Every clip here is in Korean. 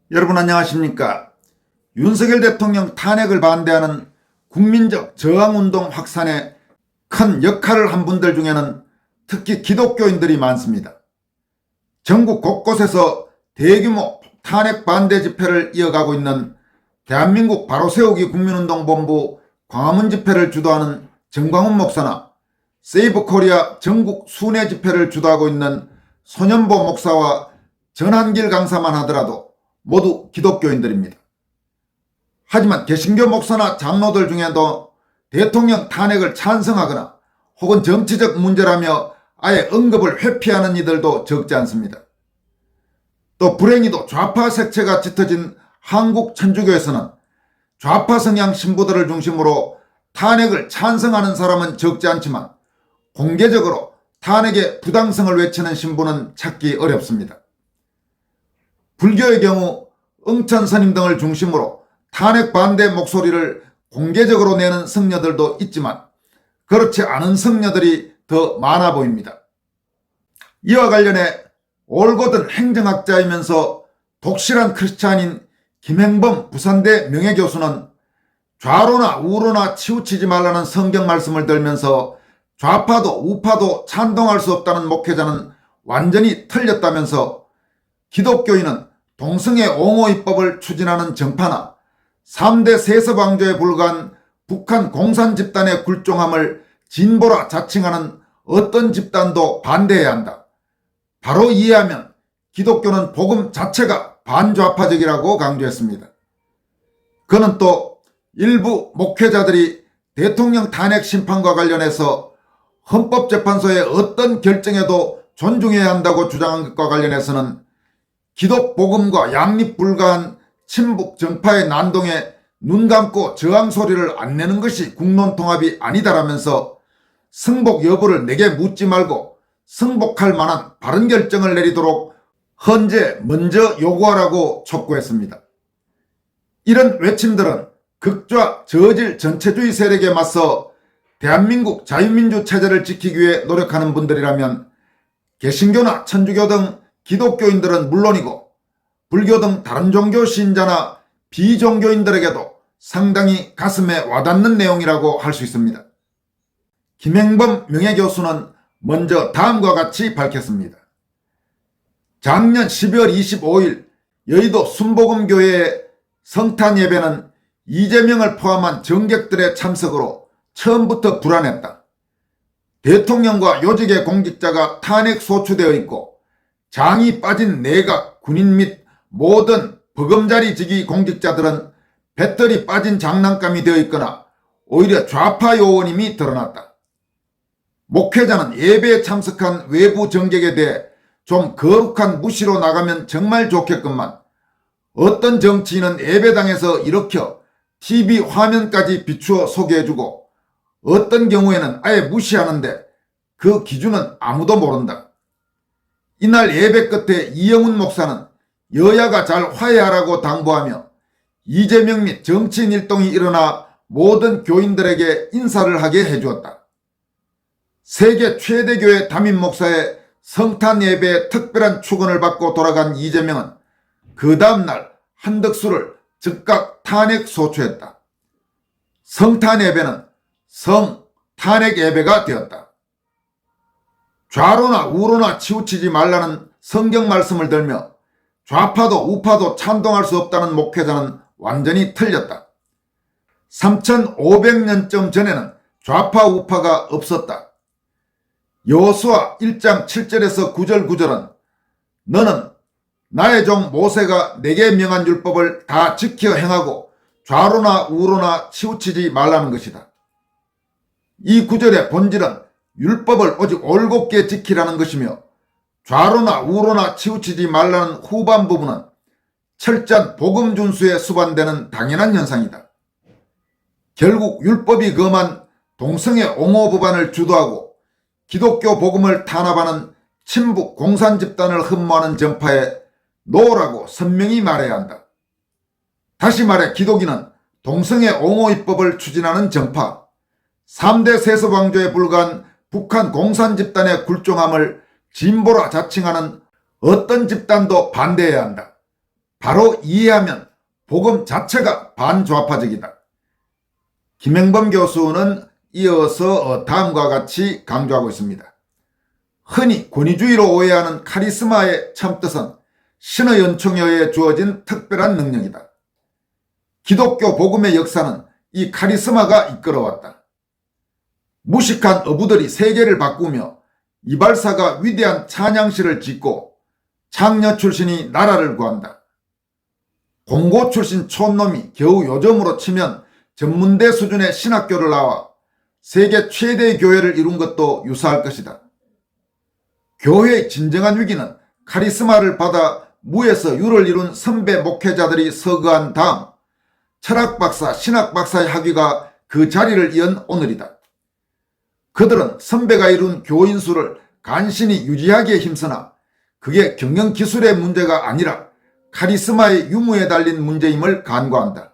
여러분 안녕하십니까? 윤석열 대통령 탄핵을 반대하는 국민적 저항운동 확산에 큰 역할을 한 분들 중에는 특히 기독교인들이 많습니다. 전국 곳곳에서 대규모 탄핵 반대 집회를 이어가고 있는 대한민국 바로세우기 국민운동본부 광화문 집회를 주도하는 정광훈 목사나 세이브 코리아 전국 순회 집회를 주도하고 있는 손현보 목사와 전한길 강사만 하더라도 모두 기독교인들입니다. 하지만 개신교 목사나 장로들 중에도 대통령 탄핵을 찬성하거나 혹은 정치적 문제라며 아예 언급을 회피하는 이들도 적지 않습니다. 또 불행히도 좌파 색채가 짙어진 한국 천주교에서는 좌파 성향 신부들을 중심으로 탄핵을 찬성하는 사람은 적지 않지만 공개적으로 탄핵의 부당성을 외치는 신부는 찾기 어렵습니다. 불교의 경우 응천 스님 등을 중심으로 탄핵 반대 목소리를 공개적으로 내는 성녀들도 있지만 그렇지 않은 성녀들이 더 많아 보입니다. 이와 관련해 올곧은 행정학자이면서 독실한 크리스찬인 김행범 부산대 명예교수는 좌로나 우로나 치우치지 말라는 성경 말씀을 들면서 좌파도 우파도 찬동할 수 없다는 목회자는 완전히 틀렸다면서 기독교인은 동성애 옹호 입법을 추진하는 정파나 3대 세습왕조에 불과한 북한 공산 집단의 굴종함을 진보라 자칭하는 어떤 집단도 반대해야 한다. 바로 이해하면 기독교는 복음 자체가 반좌파적이라고 강조했습니다. 그는 또 일부 목회자들이 대통령 탄핵 심판과 관련해서 헌법재판소의 어떤 결정에도 존중해야 한다고 주장한 것과 관련해서는 기독복음과 양립 불가한 친북 정파의 난동에 눈 감고 저항 소리를 안 내는 것이 국론통합이 아니다라면서 승복 여부를 내게 묻지 말고 승복할 만한 바른 결정을 내리도록 헌재 먼저 요구하라고 촉구했습니다. 이런 외침들은 극좌 저질 전체주의 세력에 맞서 대한민국 자유민주 체제를 지키기 위해 노력하는 분들이라면 개신교나 천주교 등 기독교인들은 물론이고 불교 등 다른 종교 신자나 비종교인들에게도 상당히 가슴에 와닿는 내용이라고 할 수 있습니다. 김행범 명예교수는 먼저 다음과 같이 밝혔습니다. 작년 12월 25일 여의도 순복음교회의 성탄 예배는 이재명을 포함한 정객들의 참석으로 처음부터 불안했다. 대통령과 요직의 공직자가 탄핵 소추되어 있고 장이 빠진 내각, 군인 및 모든 버금자리직위 공직자들은 배터리 빠진 장난감이 되어 있거나 오히려 좌파 요원임이 드러났다. 목회자는 예배에 참석한 외부 정객에 대해 좀 거룩한 무시로 나가면 정말 좋겠건만 어떤 정치인은 예배당에서 일으켜 TV 화면까지 비추어 소개해주고 어떤 경우에는 아예 무시하는데 그 기준은 아무도 모른다. 이날 예배 끝에 이영훈 목사는 여야가 잘 화해하라고 당부하며 이재명 및 정치인 일동이 일어나 모든 교인들에게 인사를 하게 해주었다. 세계 최대 교회 담임 목사의 성탄 예배에 특별한 축원을 받고 돌아간 이재명은 그 다음날 한덕수를 즉각 탄핵 소추했다. 성탄 예배는 성탄핵 예배가 되었다. 좌로나 우로나 치우치지 말라는 성경 말씀을 들며 좌파도 우파도 찬동할 수 없다는 목회자는 완전히 틀렸다. 3500년쯤 전에는 좌파 우파가 없었다. 여호수아 1장 7절에서 9절 9절은 너는 나의 종 모세가 내게 명한 율법을 다 지켜 행하고 좌로나 우로나 치우치지 말라는 것이다. 이 구절의 본질은 율법을 오직 올곧게 지키라는 것이며 좌로나 우로나 치우치지 말라는 후반 부분은 철저한 복음 준수에 수반되는 당연한 현상이다. 결국 율법이 금한 동성애 옹호 법안을 주도하고 기독교 복음을 탄압하는 친북 공산 집단을 흠모하는 정파에 노라고 선명히 말해야 한다. 다시 말해 기독인은 동성애 옹호 입법을 추진하는 정파, 3대 세습왕조에 불과한 북한 공산 집단의 굴종함을 진보라 자칭하는 어떤 집단도 반대해야 한다. 바로 이해하면 복음 자체가 반좌파적이다. 김행범 교수는 이어서 다음과 같이 강조하고 있습니다. 흔히 권위주의로 오해하는 카리스마의 참뜻은 신의 은총에 의해 주어진 특별한 능력이다. 기독교 복음의 역사는 이 카리스마가 이끌어왔다. 무식한 어부들이 세계를 바꾸며 이발사가 위대한 찬양시를 짓고 창녀 출신이 나라를 구한다. 공고 출신 촌놈이 겨우 요즘으로 치면 전문대 수준의 신학교를 나와 세계 최대의 교회를 이룬 것도 유사할 것이다. 교회의 진정한 위기는 카리스마를 받아 무에서 유를 이룬 선배 목회자들이 서거한 다음 철학박사, 신학박사의 학위가 그 자리를 이은 오늘이다. 그들은 선배가 이룬 교인 수를 간신히 유지하기에 힘쓰나 그게 경영기술의 문제가 아니라 카리스마의 유무에 달린 문제임을 간과한다.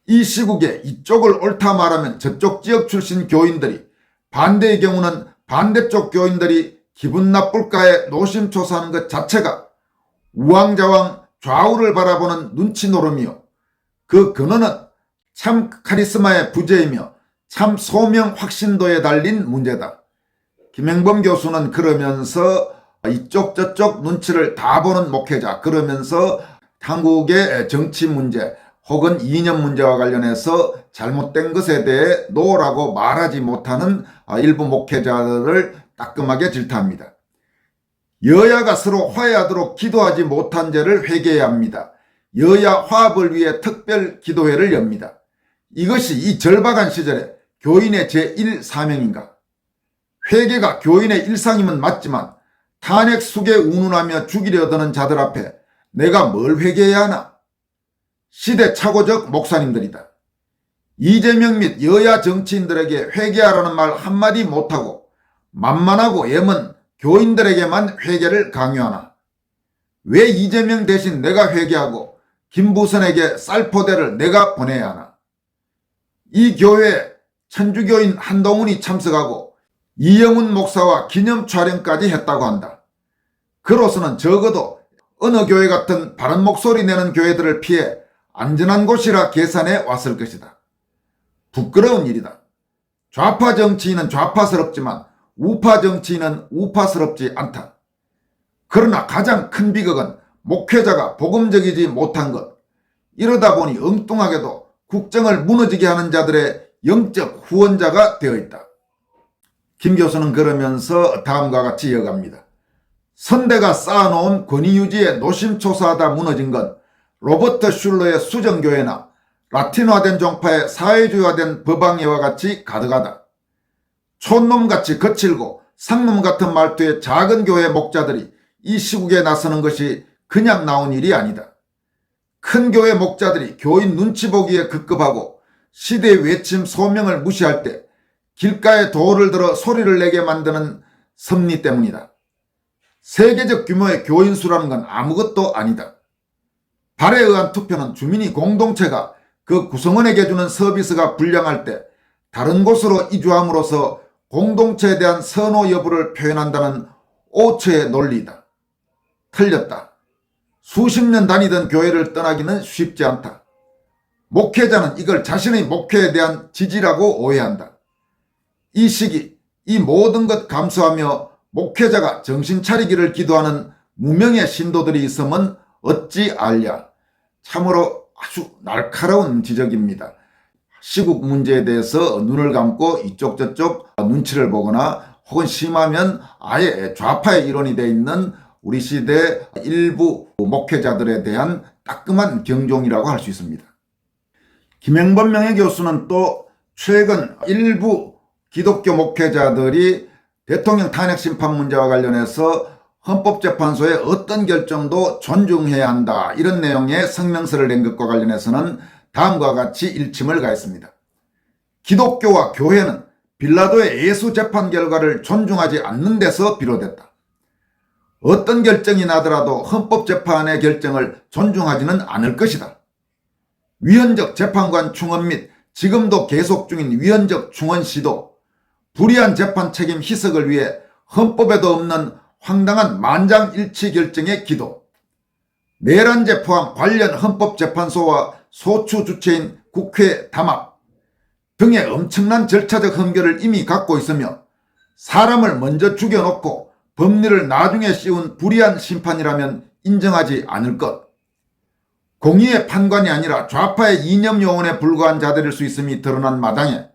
이 시국에 이쪽을 옳다 말하면 저쪽 지역 출신 교인들이, 반대의 경우는 반대쪽 교인들이 기분 나쁠까에 노심초사하는 것 자체가 우왕좌왕 좌우를 바라보는 눈치 노름이요, 그 근원은 참 카리스마의 부재이며 참 소명 확신도에 달린 문제다. 김행범 교수는 그러면서 이쪽 저쪽 눈치를 다 보는 목회자, 그러면서 한국의 정치 문제 혹은 이념 문제와 관련해서 잘못된 것에 대해 노라고 말하지 못하는 일부 목회자들을 따끔하게 질타합니다. 여야가 서로 화해하도록 기도하지 못한 죄를 회개해야 합니다. 여야 화합을 위해 특별 기도회를 엽니다. 이것이 이 절박한 시절에 교인의 제1사명인가? 회개가 교인의 일상이면 맞지만 탄핵 수계 운운하며 죽이려 드는 자들 앞에 내가 뭘 회개해야 하나? 시대착오적 목사님들이다. 이재명 및 여야 정치인들에게 회개하라는 말 한마디 못하고 만만하고 예먼 교인들에게만 회개를 강요하나? 왜 이재명 대신 내가 회개하고 김부선에게 쌀포대를 내가 보내야 하나? 이 교회에 천주교인 한동훈이 참석하고 이영훈 목사와 기념 촬영까지 했다고 한다. 그로서는 적어도 어느 교회 같은 바른 목소리 내는 교회들을 피해 안전한 곳이라 계산해 왔을 것이다. 부끄러운 일이다. 좌파 정치인은 좌파스럽지만 우파 정치인은 우파스럽지 않다. 그러나 가장 큰 비극은 목회자가 복음적이지 못한 것. 이러다 보니 엉뚱하게도 국정을 무너지게 하는 자들의 영적 후원자가 되어 있다. 김 교수는 그러면서 다음과 같이 이어갑니다. 선대가 쌓아놓은 권위유지에 노심초사하다 무너진 건 로버트 슐러의 수정교회나 라틴화된 종파의 사회주의화된 법왕회와 같이 가득하다. 촌놈같이 거칠고 상놈 같은 말투의 작은 교회 목자들이 이 시국에 나서는 것이 그냥 나온 일이 아니다. 큰 교회 목자들이 교인 눈치 보기에 급급하고 시대의 외침 소명을 무시할 때 길가에 도를 들어 소리를 내게 만드는 섭리 때문이다. 세계적 규모의 교인 수라는 건 아무것도 아니다. 발에 의한 투표는 주민이 공동체가 그 구성원에게 주는 서비스가 불량할 때 다른 곳으로 이주함으로써 공동체에 대한 선호 여부를 표현한다는 오처의 논리이다. 틀렸다. 수십 년 다니던 교회를 떠나기는 쉽지 않다. 목회자는 이걸 자신의 목회에 대한 지지라고 오해한다. 이 시기 이 모든 것 감수하며 목회자가 정신 차리기를 기도하는 무명의 신도들이 있으면 어찌 알랴. 참으로 아주 날카로운 지적입니다. 시국 문제에 대해서 눈을 감고 이쪽 저쪽 눈치를 보거나 혹은 심하면 아예 좌파의 일원이 되어 있는 우리 시대 일부 목회자들에 대한 따끔한 경종이라고 할 수 있습니다. 김행범 명예교수는 또 최근 일부 기독교 목회자들이 대통령 탄핵 심판 문제와 관련해서 헌법재판소의 어떤 결정도 존중해야 한다, 이런 내용의 성명서를 낸 것과 관련해서는 다음과 같이 일침을 가했습니다. 기독교와 교회는 빌라도의 예수 재판 결과를 존중하지 않는 데서 비롯됐다. 어떤 결정이 나더라도 헌법재판의 결정을 존중하지는 않을 것이다. 위헌적 재판관 충원 및 지금도 계속 중인 위헌적 충원 시도, 불이한 재판 책임 희석을 위해 헌법에도 없는 황당한 만장일치 결정의 기도, 내란제 포함 관련 헌법재판소와 소추 주체인 국회 담합 등의 엄청난 절차적 흠결을 이미 갖고 있으며 사람을 먼저 죽여놓고 법리를 나중에 씌운 불의한 심판이라면 인정하지 않을 것. 공의의 판관이 아니라 좌파의 이념요원에 불과한 자들일 수 있음이 드러난 마당에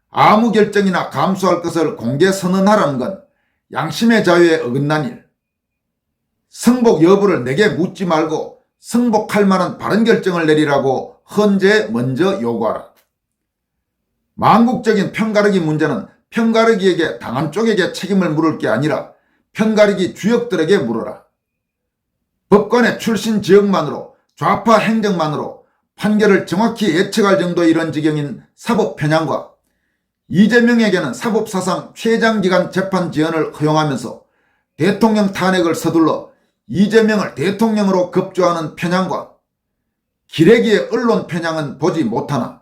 아무 결정이나 감수할 것을 공개 선언하라는 건 양심의 자유에 어긋난 일. 승복 여부를 내게 묻지 말고 승복할 만한 바른 결정을 내리라고 헌재 먼저 요구하라. 망국적인 편가르기 문제는 편가르기에게 당한 쪽에게 책임을 물을 게 아니라 편가르기 주역들에게 물어라. 법관의 출신 지역만으로 좌파 행정만으로 판결을 정확히 예측할 정도의 이런 지경인 사법 편향과 이재명에게는 사법사상 최장기간 재판 지연을 허용하면서 대통령 탄핵을 서둘러 이재명을 대통령으로 급조하는 편향과 기레기의 언론 편향은 보지 못하나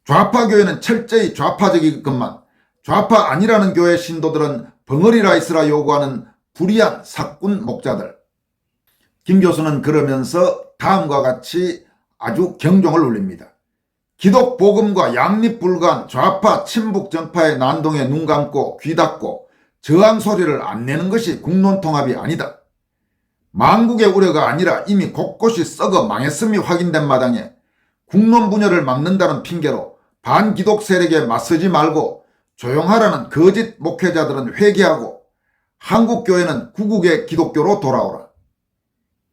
좌파 교회는 철저히 좌파적이건만 좌파 아니라는 교회 신도들은 벙어리라 있으라 요구하는 불의한 사꾼 목자들. 김 교수는 그러면서 다음과 같이 아주 경종을 울립니다. 기독 복음과 양립불가한 좌파 친북 정파의 난동에 눈 감고 귀 닫고 저항 소리를 안 내는 것이 국론통합이 아니다. 망국의 우려가 아니라 이미 곳곳이 썩어 망했음이 확인된 마당에 국론 분열을 막는다는 핑계로 반기독 세력에 맞서지 말고 조용하라는 거짓 목회자들은 회개하고 한국교회는 구국의 기독교로 돌아오라.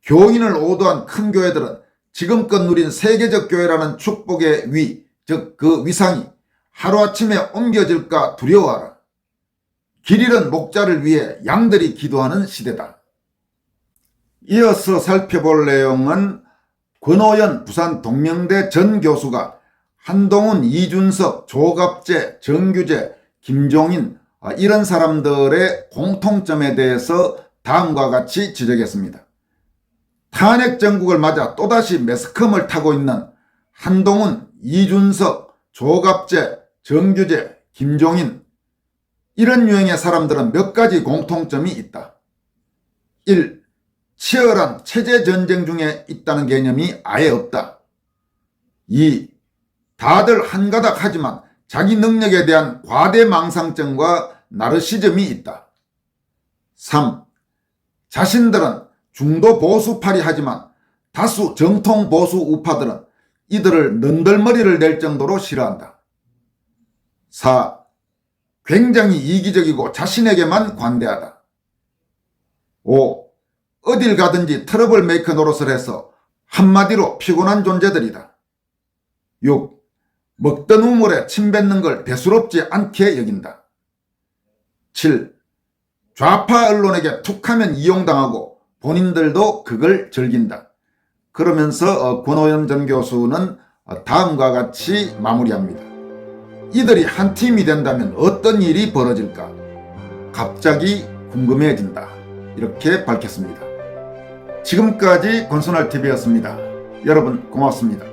교인을 오도한 큰 교회들은 지금껏 누린 세계적 교회라는 축복의 위, 즉 그 위상이 하루아침에 옮겨질까 두려워하라. 길 잃은 목자를 위해 양들이 기도하는 시대다. 이어서 살펴볼 내용은 권오연 부산 동명대 전 교수가 한동훈, 이준석, 조갑재, 정규재, 김종인 이런 사람들의 공통점에 대해서 다음과 같이 지적했습니다. 탄핵 정국을 맞아 또다시 매스컴을 타고 있는 한동훈, 이준석, 조갑재, 정규재, 김종인 이런 유형의 사람들은 몇 가지 공통점이 있다. 1. 치열한 체제전쟁 중에 있다는 개념이 아예 없다. 2. 다들 한가닥 하지만 자기 능력에 대한 과대망상증과 나르시즘이 있다. 3. 자신들은 중도 보수파리 하지만 다수 정통 보수 우파들은 이들을 넌덜머리를 낼 정도로 싫어한다. 4. 굉장히 이기적이고 자신에게만 관대하다. 5. 어딜 가든지 트러블 메이커 노릇을 해서 한마디로 피곤한 존재들이다. 6. 먹던 우물에 침 뱉는 걸 대수롭지 않게 여긴다. 7. 좌파 언론에게 툭하면 이용당하고 본인들도 그걸 즐긴다. 그러면서 권오연 전 교수는 다음과 같이 마무리합니다. 이들이 한 팀이 된다면 어떤 일이 벌어질까? 갑자기 궁금해진다. 이렇게 밝혔습니다. 지금까지 권순할TV였습니다. 여러분 고맙습니다.